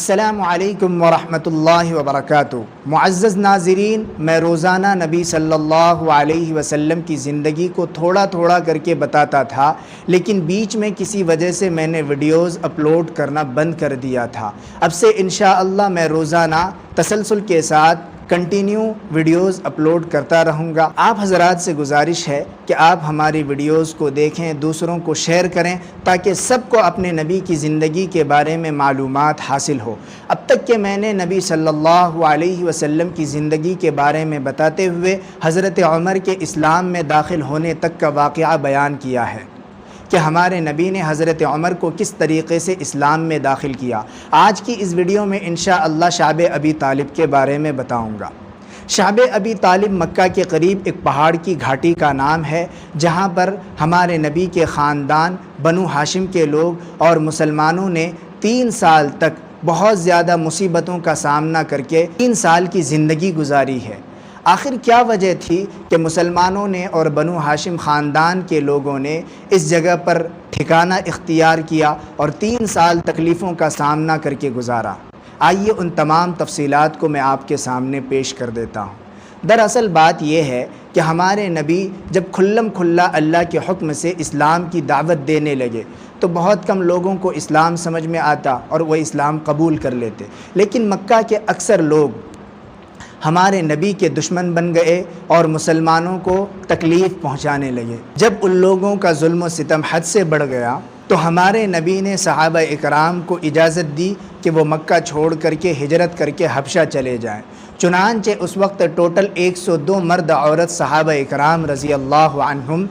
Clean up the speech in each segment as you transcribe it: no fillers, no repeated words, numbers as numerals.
السلام علیکم ورحمۃ اللہ وبرکاتہ۔ معزز ناظرین، میں روزانہ نبی صلی اللہ علیہ وسلم کی زندگی کو تھوڑا تھوڑا کر کے بتاتا تھا، لیکن بیچ میں کسی وجہ سے میں نے ویڈیوز اپلوڈ کرنا بند کر دیا تھا۔ اب سے انشاءاللہ میں روزانہ تسلسل کے ساتھ کنٹینیو ویڈیوز اپلوڈ کرتا رہوں گا۔ آپ حضرات سے گزارش ہے کہ آپ ہماری ویڈیوز کو دیکھیں، دوسروں کو شیئر کریں تاکہ سب کو اپنے نبی کی زندگی کے بارے میں معلومات حاصل ہو۔ اب تک کہ میں نے نبی صلی اللہ علیہ وسلم کی زندگی کے بارے میں بتاتے ہوئے حضرت عمر کے اسلام میں داخل ہونے تک کا واقعہ بیان کیا ہے کہ ہمارے نبی نے حضرت عمر کو کس طریقے سے اسلام میں داخل کیا۔ آج کی اس ویڈیو میں انشاءاللہ شعب ابی طالب کے بارے میں بتاؤں گا۔ شعب ابی طالب مکہ کے قریب ایک پہاڑ کی گھاٹی کا نام ہے، جہاں پر ہمارے نبی کے خاندان بنو ہاشم کے لوگ اور مسلمانوں نے 3 سال تک بہت زیادہ مصیبتوں کا سامنا کر کے 3 سال کی زندگی گزاری ہے۔ آخر کیا وجہ تھی کہ مسلمانوں نے اور بنو ہاشم خاندان کے لوگوں نے اس جگہ پر ٹھکانہ اختیار کیا اور 3 سال تکلیفوں کا سامنا کر کے گزارا؟ آئیے ان تمام تفصیلات کو میں آپ کے سامنے پیش کر دیتا ہوں۔ دراصل بات یہ ہے کہ ہمارے نبی جب کھلم کھلا اللہ کے حکم سے اسلام کی دعوت دینے لگے تو بہت کم لوگوں کو اسلام سمجھ میں آتا اور وہ اسلام قبول کر لیتے، لیکن مکہ کے اکثر لوگ ہمارے نبی کے دشمن بن گئے اور مسلمانوں کو تکلیف پہنچانے لگے۔ جب ان لوگوں کا ظلم و ستم حد سے بڑھ گیا تو ہمارے نبی نے صحابہ اکرام کو اجازت دی کہ وہ مکہ چھوڑ کر کے ہجرت کر کے حبشہ چلے جائیں۔ چنانچہ اس وقت ٹوٹل 102 مرد عورت صحابہ اکرام رضی اللہ عنہم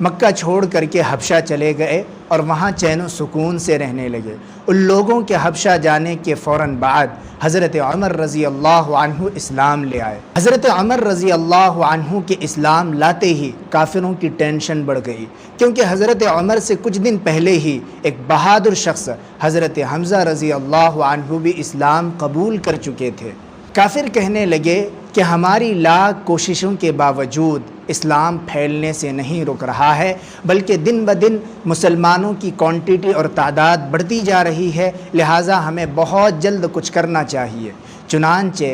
مکہ چھوڑ کر کے حبشہ چلے گئے اور وہاں چین و سکون سے رہنے لگے۔ ان لوگوں کے حبشہ جانے کے فوراً بعد حضرت عمر رضی اللہ عنہ اسلام لے آئے۔ حضرت عمر رضی اللہ عنہ کے اسلام لاتے ہی کافروں کی ٹینشن بڑھ گئی، کیونکہ حضرت عمر سے کچھ دن پہلے ہی ایک بہادر شخص حضرت حمزہ رضی اللہ عنہ بھی اسلام قبول کر چکے تھے۔ کافر کہنے لگے کہ ہماری لاکھ کوششوں کے باوجود اسلام پھیلنے سے نہیں رک رہا ہے، بلکہ دن بدن مسلمانوں کی کوانٹٹی اور تعداد بڑھتی جا رہی ہے، لہٰذا ہمیں بہت جلد کچھ کرنا چاہیے۔ چنانچہ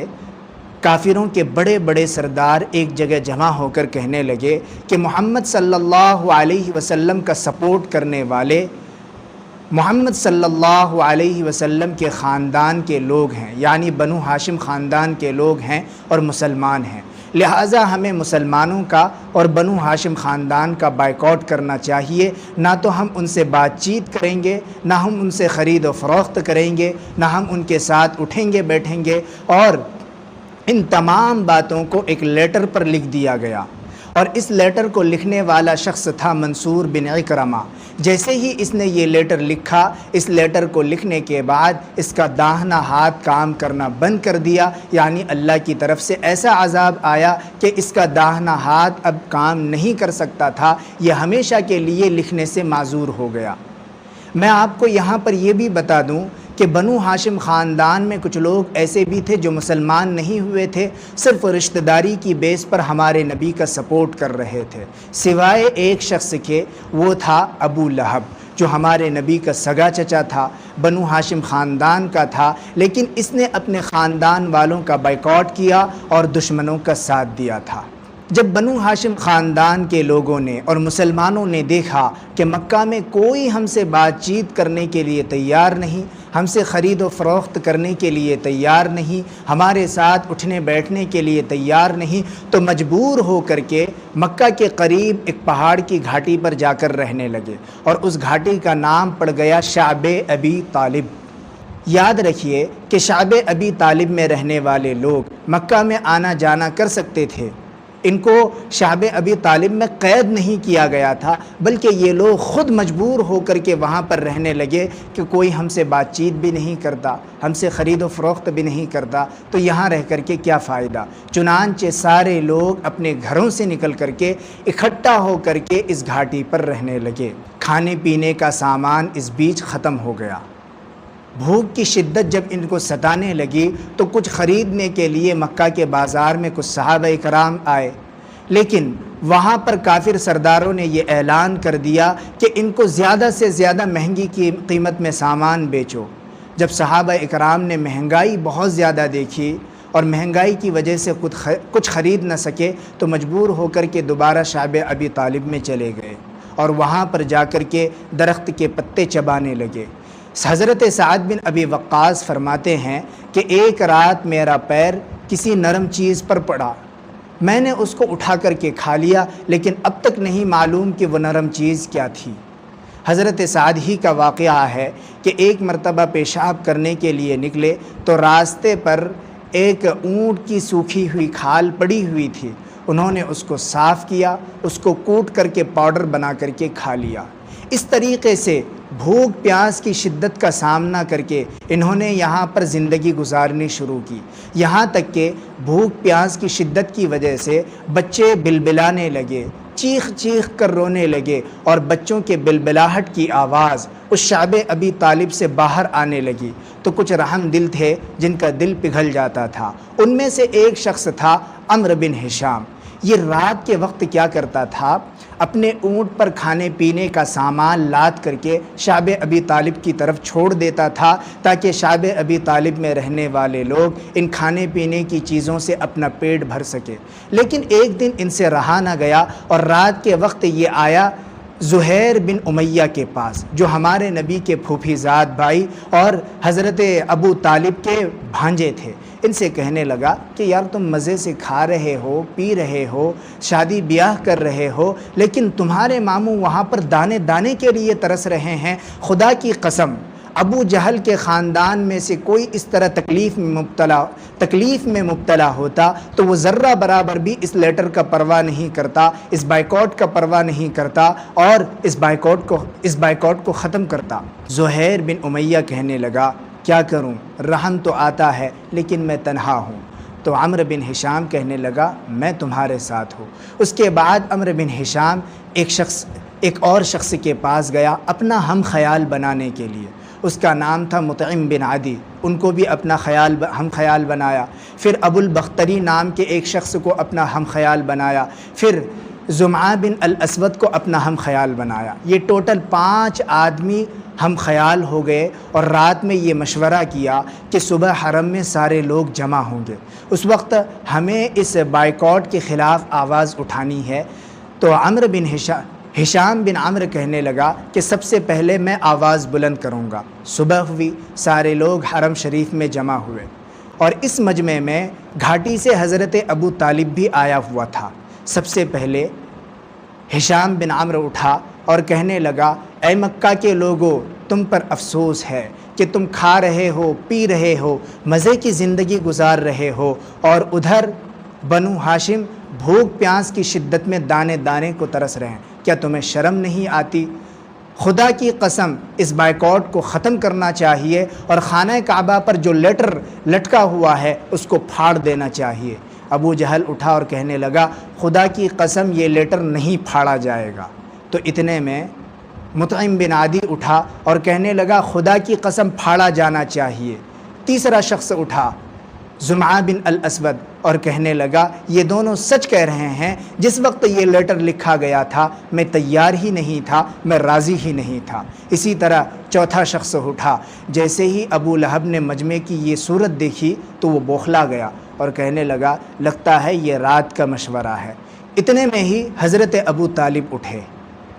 کافروں کے بڑے بڑے سردار ایک جگہ جمع ہو کر کہنے لگے کہ محمد صلی اللہ علیہ وسلم کا سپورٹ کرنے والے محمد صلی اللہ علیہ وسلم کے خاندان کے لوگ ہیں، یعنی بنو ہاشم خاندان کے لوگ ہیں اور مسلمان ہیں، لہٰذا ہمیں مسلمانوں کا اور بنو ہاشم خاندان کا بائیکاٹ کرنا چاہیے۔ نہ تو ہم ان سے بات چیت کریں گے، نہ ہم ان سے خرید و فروخت کریں گے، نہ ہم ان کے ساتھ اٹھیں گے بیٹھیں گے۔ اور ان تمام باتوں کو ایک لیٹر پر لکھ دیا گیا، اور اس لیٹر کو لکھنے والا شخص تھا منصور بن عکرمہ۔ جیسے ہی اس نے یہ لیٹر لکھا، اس لیٹر کو لکھنے کے بعد اس کا داہنا ہاتھ کام کرنا بند کر دیا، یعنی اللہ کی طرف سے ایسا عذاب آیا کہ اس کا داہنا ہاتھ اب کام نہیں کر سکتا تھا، یہ ہمیشہ کے لیے لکھنے سے معذور ہو گیا۔ میں آپ کو یہاں پر یہ بھی بتا دوں کہ بنو ہاشم خاندان میں کچھ لوگ ایسے بھی تھے جو مسلمان نہیں ہوئے تھے، صرف رشتہ داری کی بیس پر ہمارے نبی کا سپورٹ کر رہے تھے، سوائے ایک شخص کے، وہ تھا ابو لہب، جو ہمارے نبی کا سگا چچا تھا، بنو ہاشم خاندان کا تھا، لیکن اس نے اپنے خاندان والوں کا بائیکاٹ کیا اور دشمنوں کا ساتھ دیا تھا۔ جب بنو ہاشم خاندان کے لوگوں نے اور مسلمانوں نے دیکھا کہ مکہ میں کوئی ہم سے بات چیت کرنے کے لیے تیار نہیں، ہم سے خرید و فروخت کرنے کے لیے تیار نہیں، ہمارے ساتھ اٹھنے بیٹھنے کے لیے تیار نہیں، تو مجبور ہو کر کے مکہ کے قریب ایک پہاڑ کی گھاٹی پر جا کر رہنے لگے، اور اس گھاٹی کا نام پڑ گیا شعب ابی طالب۔ یاد رکھیے کہ شعب ابی طالب میں رہنے والے لوگ مکہ میں آنا جانا کر سکتے تھے، ان کو شعب ابی طالب میں قید نہیں کیا گیا تھا، بلکہ یہ لوگ خود مجبور ہو کر کے وہاں پر رہنے لگے کہ کوئی ہم سے بات چیت بھی نہیں کرتا، ہم سے خرید و فروخت بھی نہیں کرتا، تو یہاں رہ کر کے کیا فائدہ۔ چنانچہ سارے لوگ اپنے گھروں سے نکل کر کے اکٹھا ہو کر کے اس گھاٹی پر رہنے لگے۔ کھانے پینے کا سامان اس بیچ ختم ہو گیا۔ بھوک کی شدت جب ان کو ستانے لگی تو کچھ خریدنے کے لیے مکہ کے بازار میں کچھ صحابہ کرام آئے، لیکن وہاں پر کافر سرداروں نے یہ اعلان کر دیا کہ ان کو زیادہ سے زیادہ مہنگی کی قیمت میں سامان بیچو۔ جب صحابہ اکرام نے مہنگائی بہت زیادہ دیکھی اور مہنگائی کی وجہ سے کچھ خرید نہ سکے تو مجبور ہو کر کے دوبارہ شعب ابی طالب میں چلے گئے اور وہاں پر جا کر کے درخت کے پتے چبانے لگے۔ حضرت سعد بن ابی وقاص فرماتے ہیں کہ ایک رات میرا پیر کسی نرم چیز پر پڑا، میں نے اس کو اٹھا کر کے کھا لیا، لیکن اب تک نہیں معلوم کہ وہ نرم چیز کیا تھی۔ حضرت سعد ہی کا واقعہ ہے کہ ایک مرتبہ پیشاب کرنے کے لیے نکلے تو راستے پر ایک اونٹ کی سوکھی ہوئی کھال پڑی ہوئی تھی، انہوں نے اس کو صاف کیا، اس کو کوٹ کر کے پاؤڈر بنا کر کے کھا لیا۔ اس طریقے سے بھوک پیاس کی شدت کا سامنا کر کے انہوں نے یہاں پر زندگی گزارنی شروع کی، یہاں تک کہ بھوک پیاس کی شدت کی وجہ سے بچے بلبلانے لگے، چیخ چیخ کر رونے لگے، اور بچوں کے بلبلاہٹ کی آواز اس شعب ابی طالب سے باہر آنے لگی تو کچھ رحم دل تھے جن کا دل پگھل جاتا تھا۔ ان میں سے ایک شخص تھا عمرو بن ہشام۔ یہ رات کے وقت کیا کرتا تھا، اپنے اونٹ پر کھانے پینے کا سامان لاد کر کے شعب ابی طالب کی طرف چھوڑ دیتا تھا تاکہ شعب ابی طالب میں رہنے والے لوگ ان کھانے پینے کی چیزوں سے اپنا پیٹ بھر سکے۔ لیکن ایک دن ان سے رہا نہ گیا اور رات کے وقت یہ آیا زہیر بن امیہ کے پاس، جو ہمارے نبی کے پھوپھی زاد بھائی اور حضرت ابو طالب کے بھانجے تھے۔ ان سے کہنے لگا کہ یار تم مزے سے کھا رہے ہو، پی رہے ہو، شادی بیاہ کر رہے ہو، لیکن تمہارے ماموں وہاں پر دانے دانے کے لیے ترس رہے ہیں۔ خدا کی قسم ابو جہل کے خاندان میں سے کوئی اس طرح تکلیف میں مبتلا ہوتا تو وہ ذرہ برابر بھی اس لیٹر کا پرواہ نہیں کرتا، اس بائیکاٹ کا پرواہ نہیں کرتا اور اس بائیکاٹ کو ختم کرتا۔ زہیر بن امیہ کہنے لگا کیا کروں، رحم تو آتا ہے لیکن میں تنہا ہوں۔ تو عمرو بن ہشام کہنے لگا میں تمہارے ساتھ ہوں۔ اس کے بعد عمرو بن ہشام ایک اور شخص کے پاس گیا اپنا ہم خیال بنانے کے لیے، اس کا نام تھا مطعم بن عدی، ان کو بھی اپنا ہم خیال بنایا۔ پھر ابو البختری نام کے ایک شخص کو اپنا ہم خیال بنایا، پھر زمعہ بن الاسود کو اپنا ہم خیال بنایا۔ یہ ٹوٹل 5 آدمی ہم خیال ہو گئے اور رات میں یہ مشورہ کیا کہ صبح حرم میں سارے لوگ جمع ہوں گے، اس وقت ہمیں اس بائیکاٹ کے خلاف آواز اٹھانی ہے۔ تو عمرو بن ہشام بن عمرو کہنے لگا کہ سب سے پہلے میں آواز بلند کروں گا۔ صبح ہوئی، سارے لوگ حرم شریف میں جمع ہوئے اور اس مجمع میں گھاٹی سے حضرت ابو طالب بھی آیا ہوا تھا۔ سب سے پہلے ہشام بن عمرو اٹھا اور کہنے لگا اے مکہ کے لوگوں، تم پر افسوس ہے کہ تم کھا رہے ہو، پی رہے ہو، مزے کی زندگی گزار رہے ہو، اور ادھر بنو ہاشم بھوک پیاس کی شدت میں دانے دانے کو ترس رہے ہیں۔ کیا تمہیں شرم نہیں آتی؟ خدا کی قسم اس بائیکاٹ کو ختم کرنا چاہیے اور خانہ کعبہ پر جو لیٹر لٹکا ہوا ہے اس کو پھاڑ دینا چاہیے۔ ابو جہل اٹھا اور کہنے لگا خدا کی قسم یہ لیٹر نہیں پھاڑا جائے گا۔ تو اتنے میں مطعم بن عدی اٹھا اور کہنے لگا خدا کی قسم پھاڑا جانا چاہیے۔ تیسرا شخص اٹھا زمعہ بن الاسود اور کہنے لگا یہ دونوں سچ کہہ رہے ہیں، جس وقت یہ لیٹر لکھا گیا تھا میں تیار ہی نہیں تھا، میں راضی ہی نہیں تھا۔ اسی طرح چوتھا شخص اٹھا۔ جیسے ہی ابو لہب نے مجمع کی یہ صورت دیکھی تو وہ بوکھلا گیا اور کہنے لگا لگتا ہے یہ رات کا مشورہ ہے۔ اتنے میں ہی حضرت ابو طالب اٹھے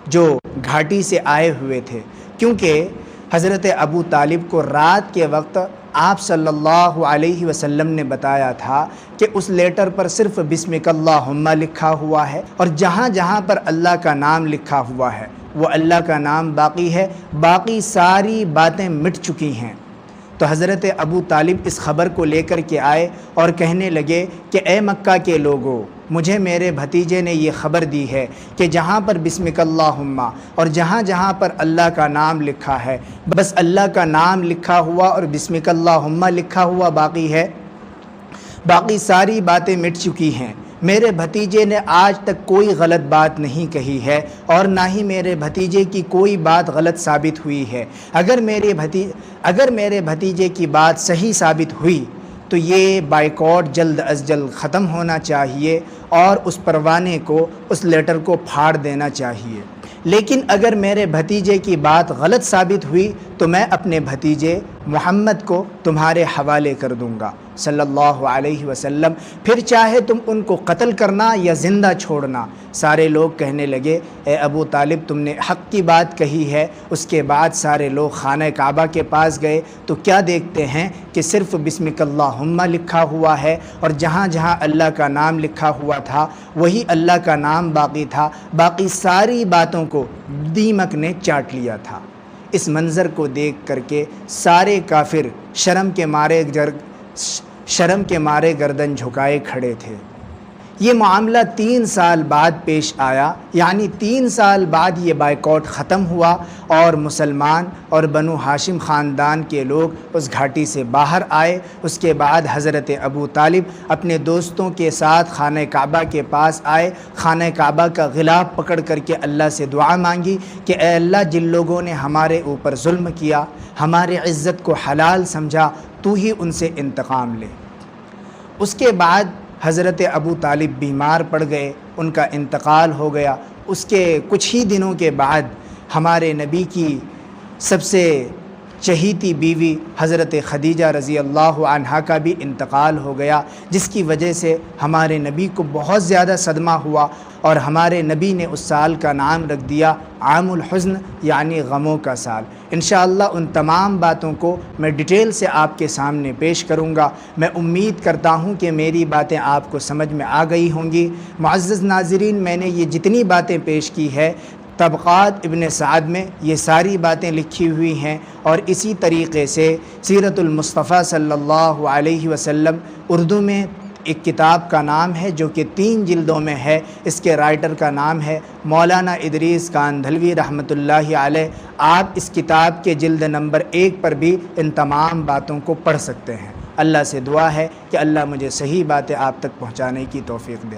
جو گھاٹی سے آئے ہوئے تھے، کیونکہ حضرت ابو طالب کو رات کے وقت آپ صلی اللہ علیہ وسلم نے بتایا تھا کہ اس لیٹر پر صرف بسمک اللہم لکھا ہوا ہے، اور جہاں جہاں پر اللہ کا نام لکھا ہوا ہے وہ اللہ کا نام باقی ہے، باقی ساری باتیں مٹ چکی ہیں۔ تو حضرت ابو طالب اس خبر کو لے کر کے آئے اور کہنے لگے کہ اے مکہ کے لوگوں، مجھے میرے بھتیجے نے یہ خبر دی ہے کہ جہاں پر بسمک اللہم اور جہاں جہاں پر اللہ کا نام لکھا ہے، بس اللہ کا نام لکھا ہوا اور بسمک اللہم لکھا ہوا باقی ہے، باقی ساری باتیں مٹ چکی ہیں۔ میرے بھتیجے نے آج تک کوئی غلط بات نہیں کہی ہے اور نہ ہی میرے بھتیجے کی کوئی بات غلط ثابت ہوئی ہے۔ اگر میرے بھتیجے کی بات صحیح ثابت ہوئی تو یہ بائیکاٹ جلد از جلد ختم ہونا چاہیے اور اس پروانے کو، اس لیٹر کو پھاڑ دینا چاہیے۔ لیکن اگر میرے بھتیجے کی بات غلط ثابت ہوئی تو میں اپنے بھتیجے محمد کو تمہارے حوالے کر دوں گا صلی اللہ علیہ وسلم، پھر چاہے تم ان کو قتل کرنا یا زندہ چھوڑنا۔ سارے لوگ کہنے لگے اے ابو طالب تم نے حق کی بات کہی ہے۔ اس کے بعد سارے لوگ خانہ کعبہ کے پاس گئے تو کیا دیکھتے ہیں کہ صرف بسمک اللہم لکھا ہوا ہے، اور جہاں جہاں اللہ کا نام لکھا ہوا تھا وہی اللہ کا نام باقی تھا، باقی ساری باتوں کو دیمک نے چاٹ لیا تھا۔ اس منظر کو دیکھ کر کے سارے کافر شرم کے مارے گردن جھکائے کھڑے تھے۔ یہ معاملہ 3 سال بعد پیش آیا، یعنی 3 سال بعد یہ بائیکاٹ ختم ہوا اور مسلمان اور بنو ہاشم خاندان کے لوگ اس گھاٹی سے باہر آئے۔ اس کے بعد حضرت ابو طالب اپنے دوستوں کے ساتھ خانہ کعبہ کے پاس آئے، خانہ کعبہ کا غلاف پکڑ کر کے اللہ سے دعا مانگی کہ اے اللہ جن لوگوں نے ہمارے اوپر ظلم کیا، ہمارے عزت کو حلال سمجھا، تو ہی ان سے انتقام لے۔ اس کے بعد حضرت ابو طالب بیمار پڑ گئے، ان کا انتقال ہو گیا۔ اس کے کچھ ہی دنوں کے بعد ہمارے نبی کی سب سے چہیتی بیوی حضرت خدیجہ رضی اللہ عنہا کا بھی انتقال ہو گیا، جس کی وجہ سے ہمارے نبی کو بہت زیادہ صدمہ ہوا، اور ہمارے نبی نے اس سال کا نام رکھ دیا عام الحزن، یعنی غموں کا سال۔ انشاءاللہ ان تمام باتوں کو میں ڈیٹیل سے آپ کے سامنے پیش کروں گا۔ میں امید کرتا ہوں کہ میری باتیں آپ کو سمجھ میں آ گئی ہوں گی۔ معزز ناظرین، میں نے یہ جتنی باتیں پیش کی ہے طبقات ابن سعد میں یہ ساری باتیں لکھی ہوئی ہیں، اور اسی طریقے سے سیرت المصطفیٰ صلی اللہ علیہ وسلم اردو میں ایک کتاب کا نام ہے جو کہ 3 جلدوں میں ہے۔ اس کے رائٹر کا نام ہے مولانا ادریس کاندھلوی رحمۃ اللہ علیہ۔ آپ اس کتاب کے جلد نمبر 1 پر بھی ان تمام باتوں کو پڑھ سکتے ہیں۔ اللہ سے دعا ہے کہ اللہ مجھے صحیح باتیں آپ تک پہنچانے کی توفیق دے۔